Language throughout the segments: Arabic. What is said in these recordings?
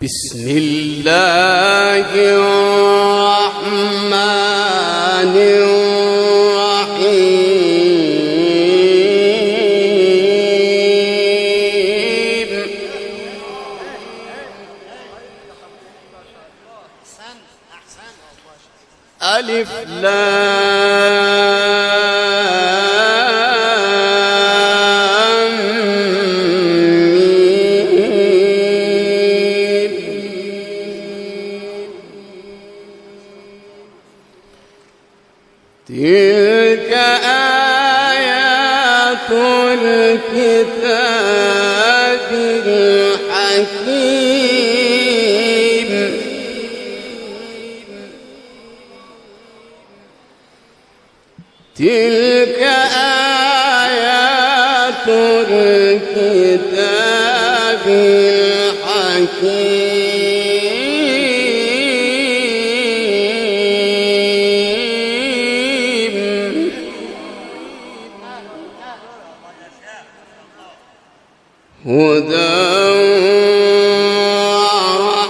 بسم الله الرحمن الرحيم. ألف لام ميم. تلك آيات الكتاب الحكيم. تلك آيات الكتاب الحكيم. هدى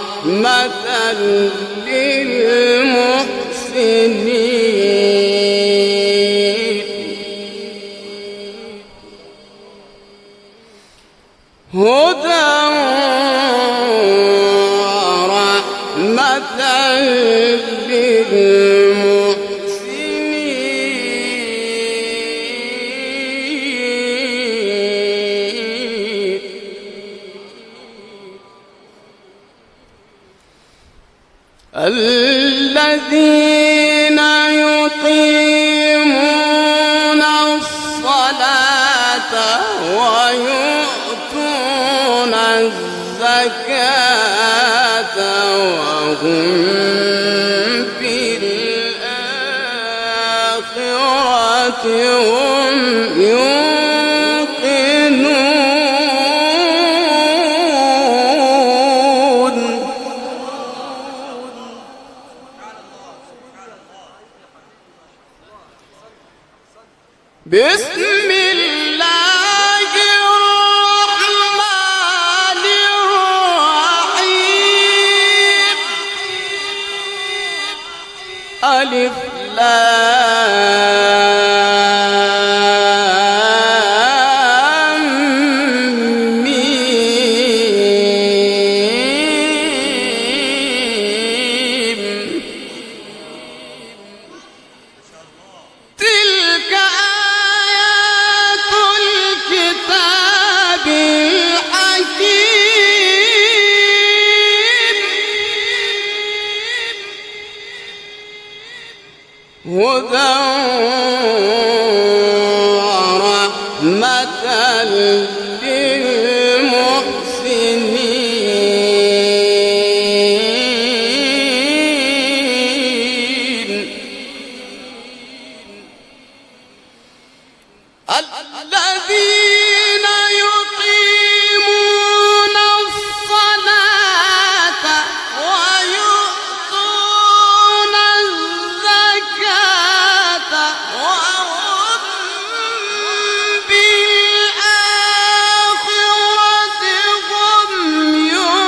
ورحمة للمحسنين. هدى ورحمة للمحسنين. الذين يقيمون الصلاة ويؤتون الزكاة وهم بالآخرة هم يوقنون. بسم الله الرحمن الرحيم. ألف لام ميم. تلك الكتاب الحكيم. هدى ورحمة للمحسنين. الذين يقيمون الصلاة ويؤتون الزكاة وهم بالآخرة هم يوقنون.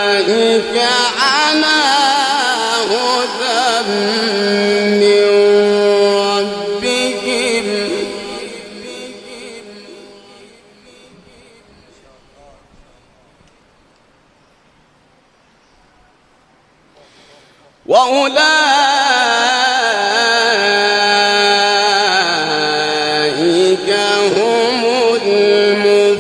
أولئك على هدى من ربهم. وأولئك هم المفلحون.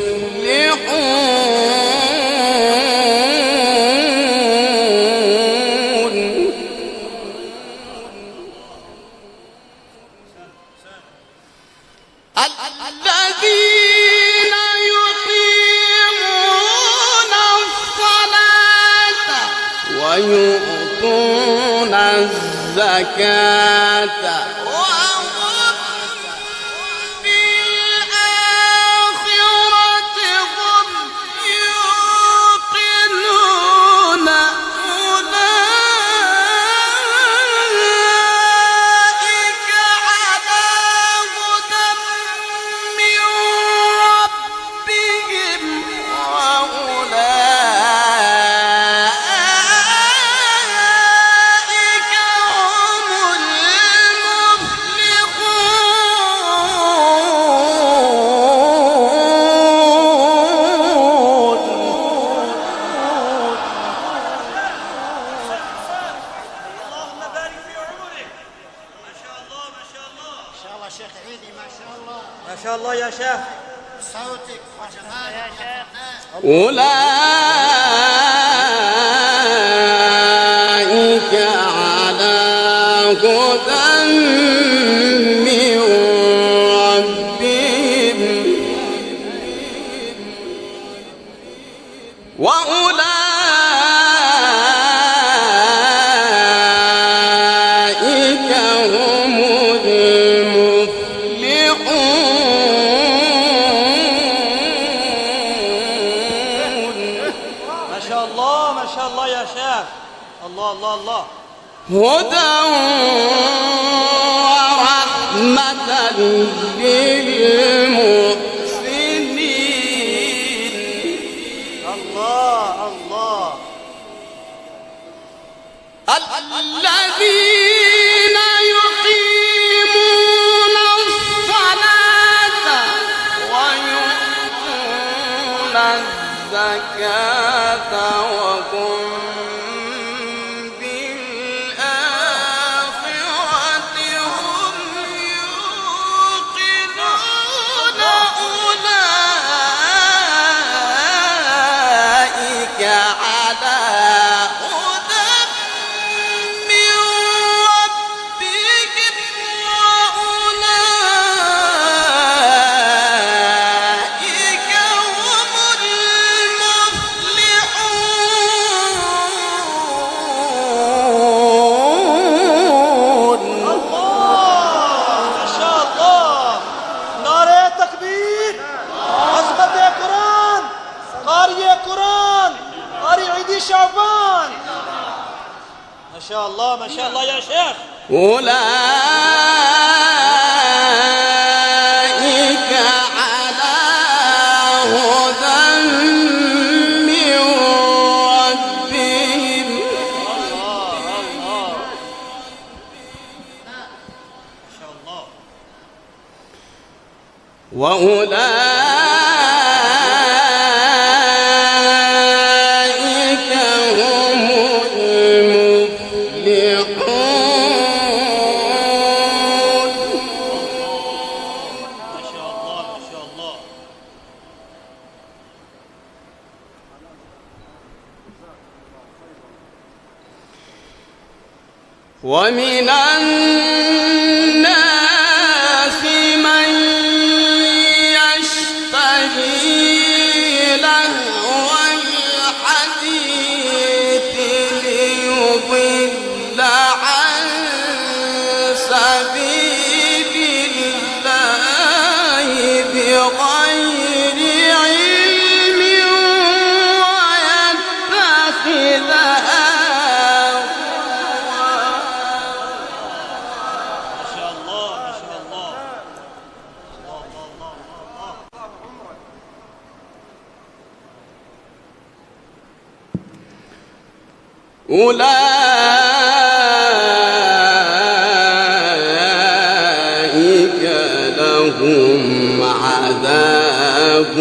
الذين يقيمون الصلاة ويؤتون الزكاة وهم شيخ عيدي ما شاء الله ما شاء الله يا شيخ. صوتك وجمالك يا شيخ. أولئك على هدى من ربهم وأولئك هم المفلحون. ما شاء الله ما شاء الله يا شيخ. الله الله الله. هدى ورحمة للمحسنين. الله الله. الذين يقيمون الصلاة ويؤتون الزكاة وهم بالآخرة هم يوقنون. أولئك على هدى من ربهم وأولئك هم المفلحون. ما شاء الله. نعرہ تکبیر. عظمت قرآن. قاری قرآن. قاری عیدی شعبان. ما شاء الله ما شاء الله يا شيخ. أولئك على هدى من ربهم ما شاء الله. وأولئك هم المفلحون. ما شاء الله ما شاء الله. ومن الناس من يشتري لهو الحديث ليضل عن سبيل الله بغير علم ويتخذها ما شاء الله ما شاء الله. الله الله الله الله. أولئك لهم عذاب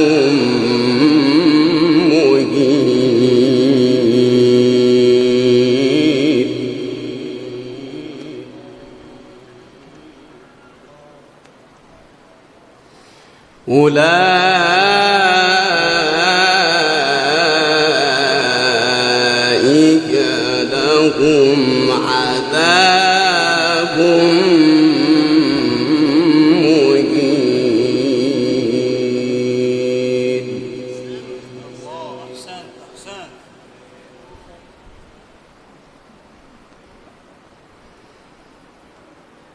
مهين. أولئك لهم عذاب مهين. الله أحسنت أحسنت.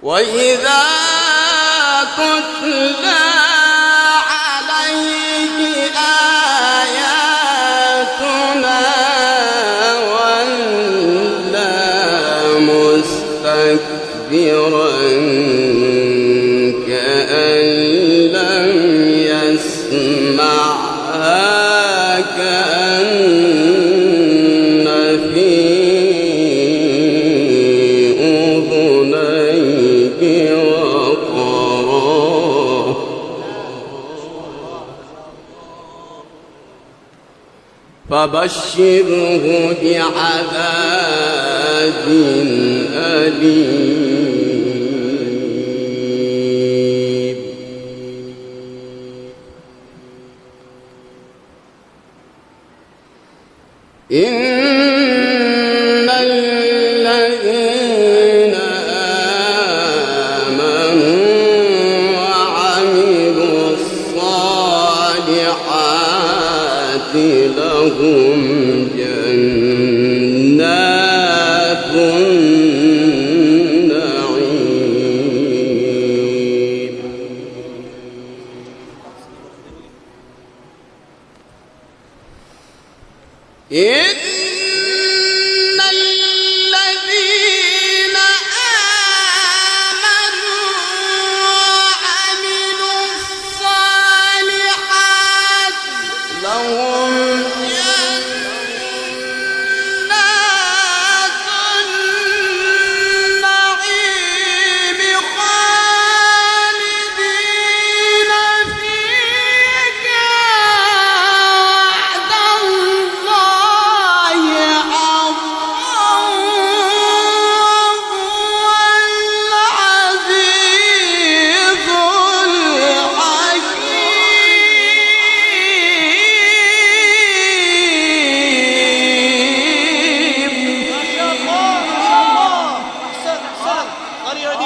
وإذا تتلى عليه آياتنا ولى مستكبرا كأن لم يسمعها كأن في أذنيه وقرا. فبشره بعذاب أليم.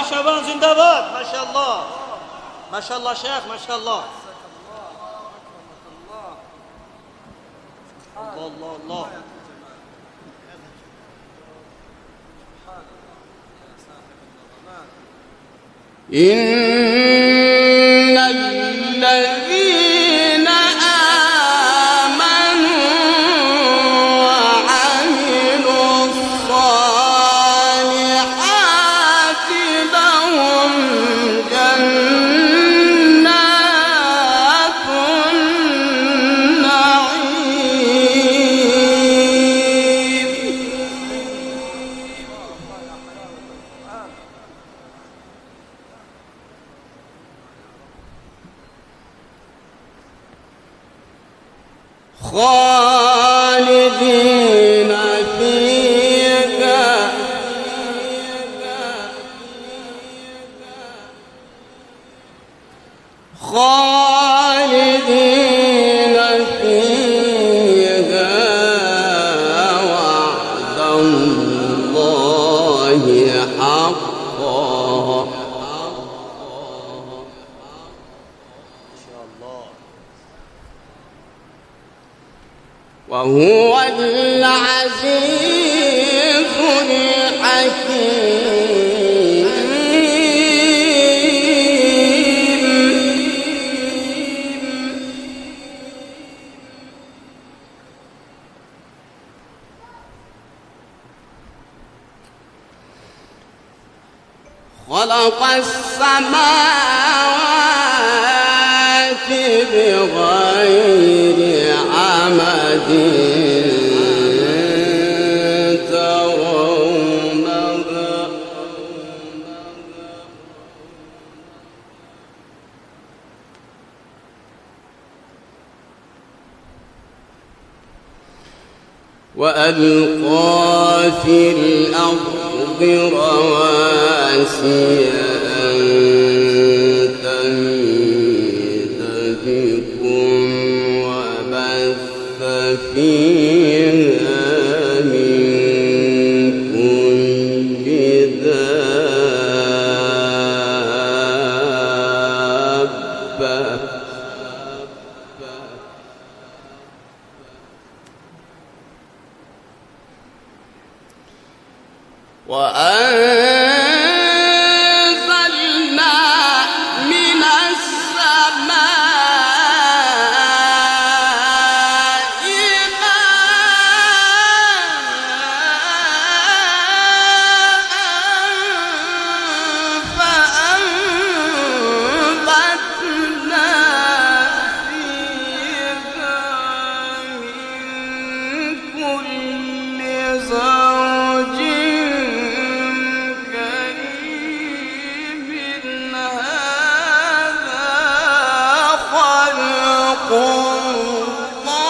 شعبان زنداباد. ما شاء الله ما شاء الله شيخ ما شاء الله. الله الله الله. إن الذين آمنوا وعملوا الصالحات لهم جنات النعيم خالدين فيها خالدين فيها وعد الله حقا ما شاء الله. وهو العزيز الحكيم خلق السماوات بغير عمد ترونها وألقى في الأرض رواسي أن تميد بكم وبث فيها من كل دابة وأنزلنا من السماء ماء فأنبتنا فيها من كل زوج كريم هذا خلق ما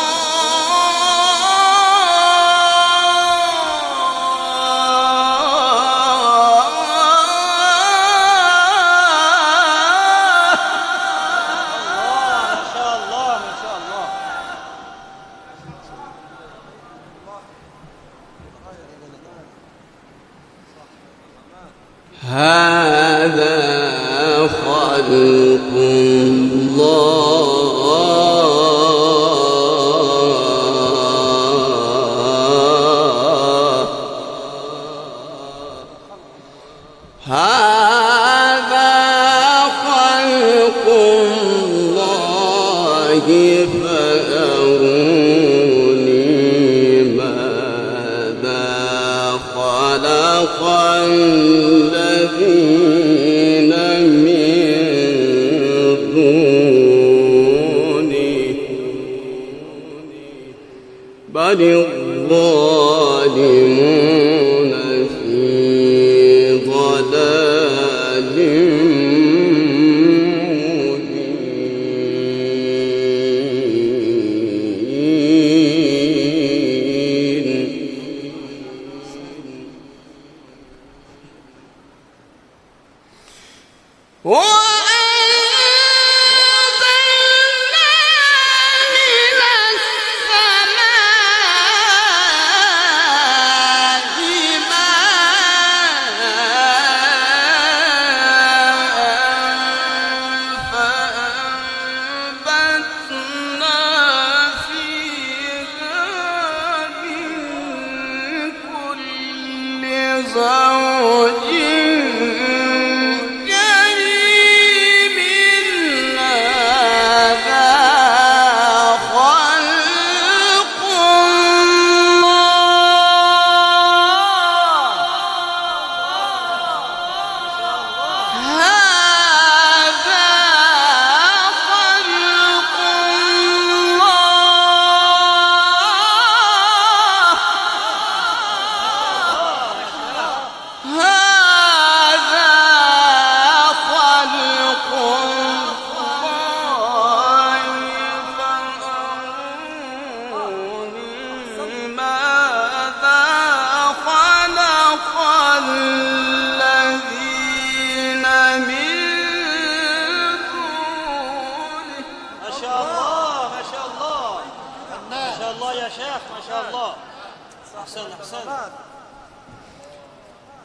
شاء الله ما شاء الله. هذا خلق الله هذا خلق الله فأروني ماذا خلق الذين من دونه بل الظالمون في ضلال مبين وأنزلنا من السماء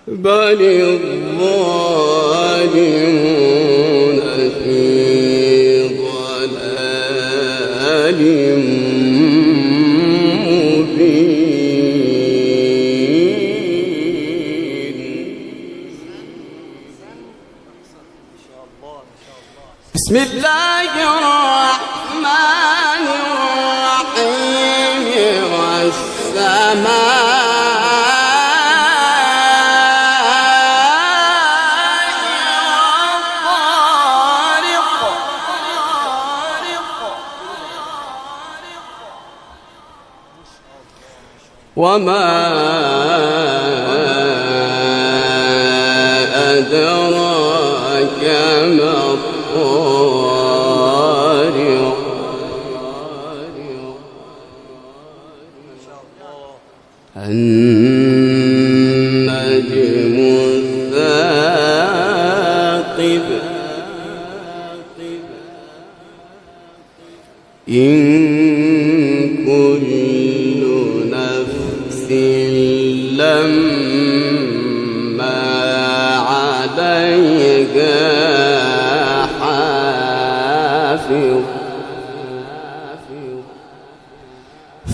بل الظالمون في ضلال مبين. بسم الله الرحمن الرحيم والسماء وما أدراك ما الطارق النجم الثاقب إن كل نفس لما عليها حافظ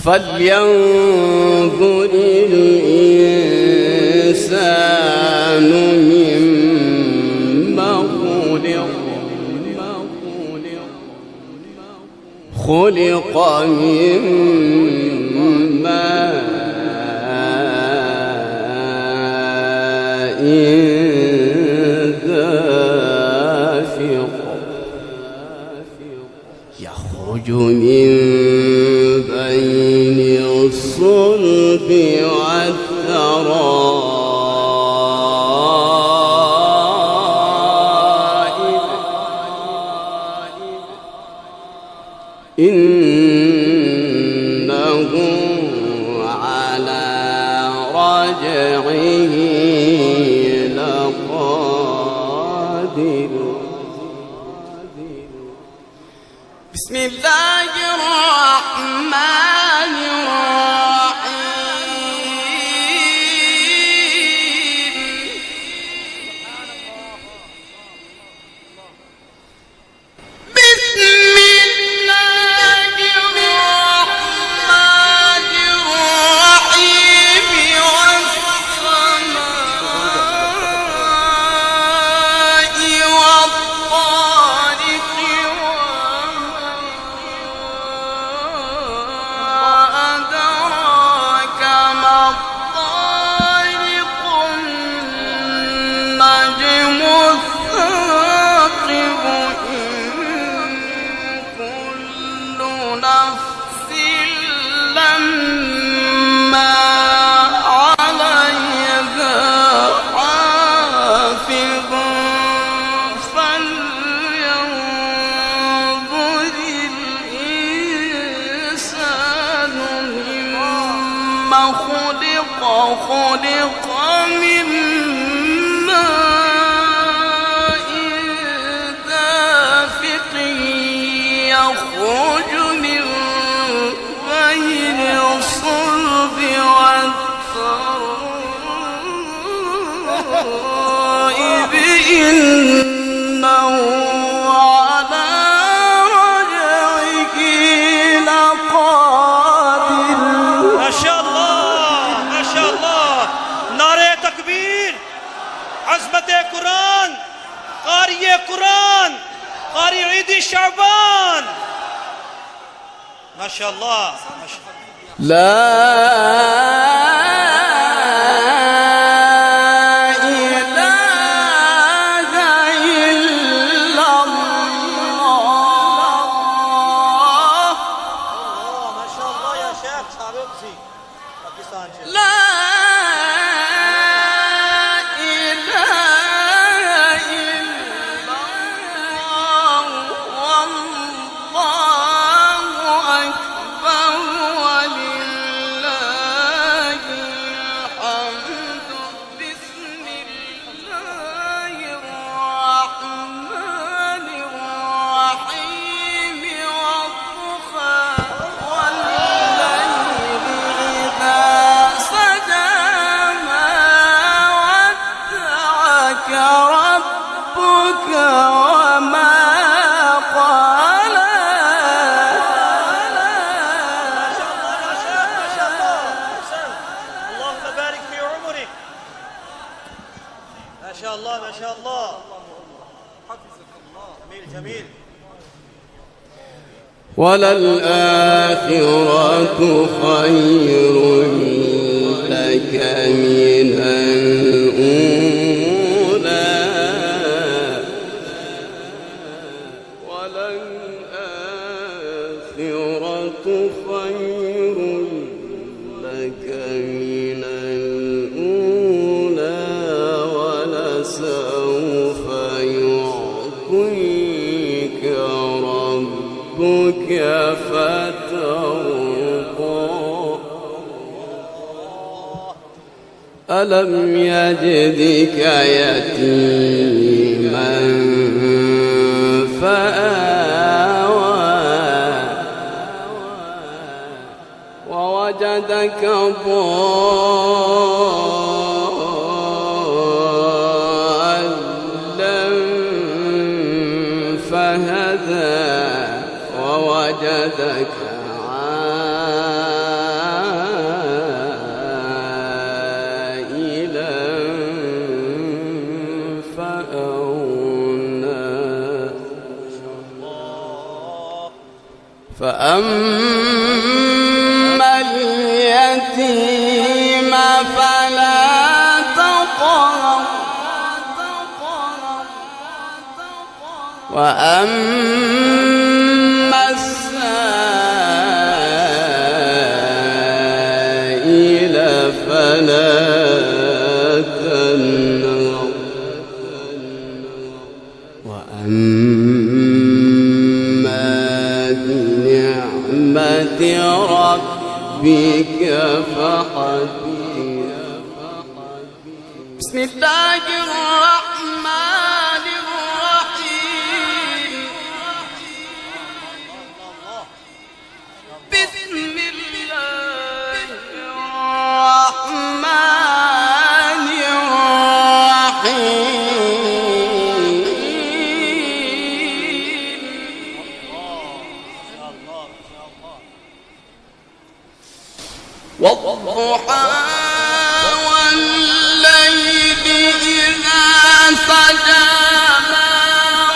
فلينظر الإنسان مما خلق من ماء دافق يخرج من بين الصلب والترائب إنه على رجعه لقادر. بسم الله الرحمن الرحيم بسم الله الرحمن الرحيم والسماء والطارق أدراك ما الطارق النجم الثاقب إن كل نفس لما عليها حافظ فلينظر الإنسان مما خلق من ماء دافق يخرج من بين الصلب والترائب إنه على رجعه لقادر. ما شاء الله ما شاء الله. نعرہ تکبیر. عظمت قرآن. قاری قرآن. قاری عید شعبان. ما شاء الله ما شاء الله. لا إله إلا الله. ما شاء الله يا شيخ صاحب زي पाकिस्तान से. لا إله إلا الله والله أكبر ولله الله. جميل جميل. وللآخرة خير لك من الأولى وللآخرة خير لك من الأولى ولسوف يعطيك ربك فترضى ألم يجدك يتيما فآوى ووجدك ضالا فهدى ووجدك عائلا فأغنى فأما اليتيم فلا تقهر وأما السائل فلا تنهر وأما بنعمة ربك فحدث بسم الله الرحمن الرحيم بسم الله الرحمن الرحيم والضحى والليل إذا سجى ما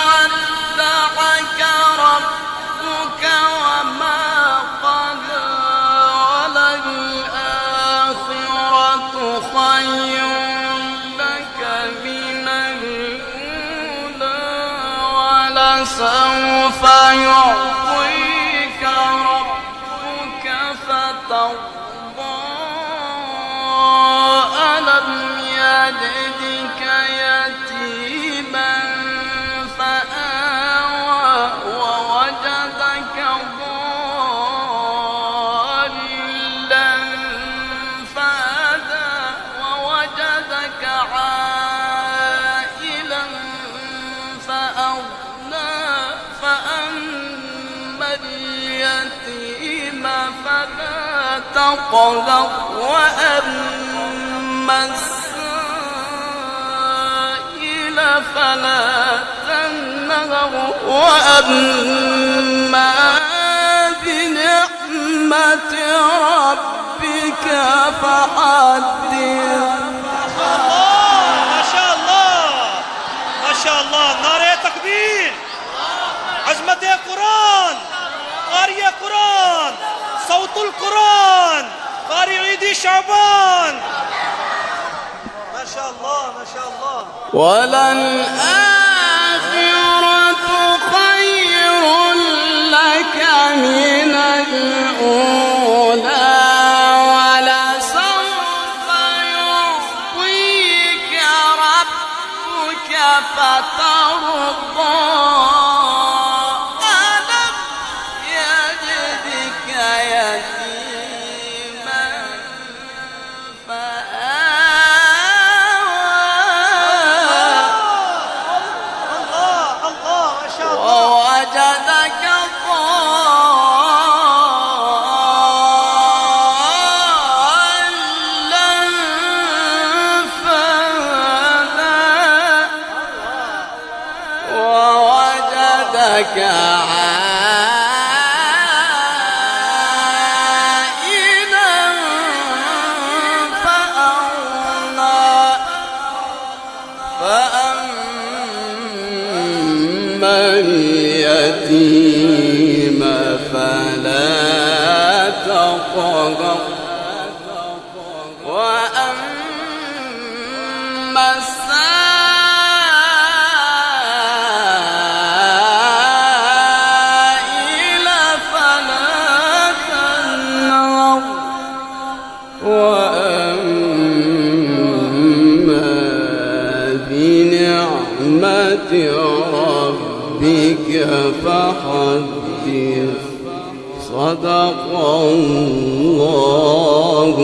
ودعك ربك وما قلى وللآخرة خير لك من الأولى ولسوف يعطيك ربك فترضى ألم يجدك يتيما فآوى ووجدك ضالا فهدى ووجدك عائلا فأغنى فأما اليتيم فلا تقهر وأما السائل فلا تنهر وأما بنعمة ربك فحدث ما شاء الله ما شاء الله. نعرہ تکبیر. عظمت قرآن. قاری قرآن. صوت القرآن. قاری عید شعبان. ما شاء الله ما شاء الله. وللآخرة خير لك من الأولى ولسوف يعطيك ربك فترضى ألم يجدك يتيما ووجدك ضالا فهدى ووجدك عائلا فأغنى فأما اليتيم فلا تقهر وأما السائل فلا تنهر وأما بنعمة ربك فحدث. صدق الله